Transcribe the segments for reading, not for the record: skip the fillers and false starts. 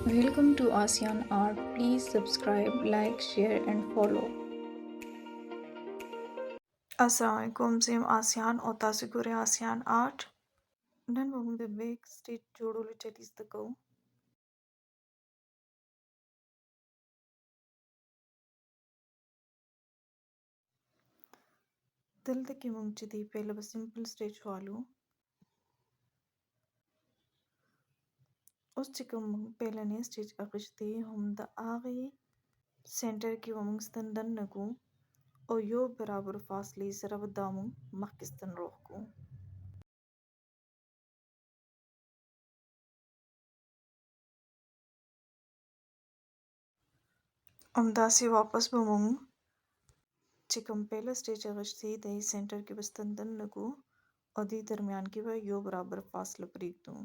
Welcome to Asyan Art. Please subscribe, like, share, and follow. Assalamualaikum, I'm Asyan Otasigure Asyan Art. Then we the big state jodulu chetis the go. Till the kimung chidi pale a simple stage walu. उस चिकम pale ne stage akishti hum the agi center ki wamungstan dan nagu o yo barabar fasli sarab damu makistan rohku. Dasi वापस बमूंग चिकम पहला stage अगश्ती दही centre के बस्तन दन लगू और दी दरमियान की वह यो बराबर फासला परीक दूं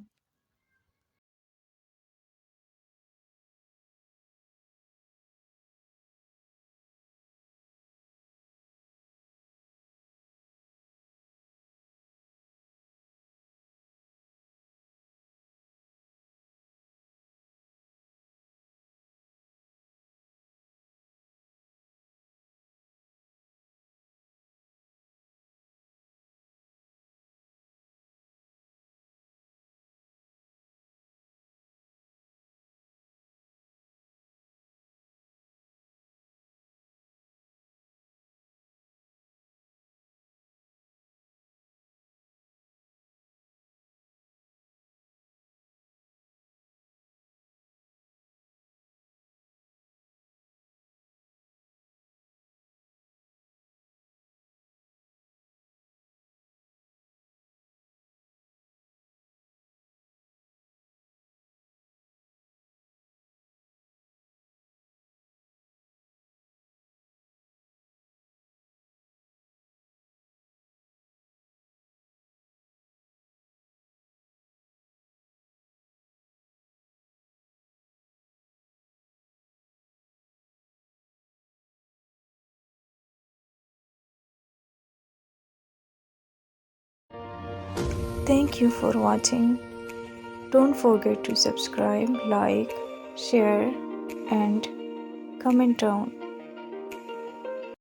Thank you for watching. Don't forget to subscribe, like, share, and comment down.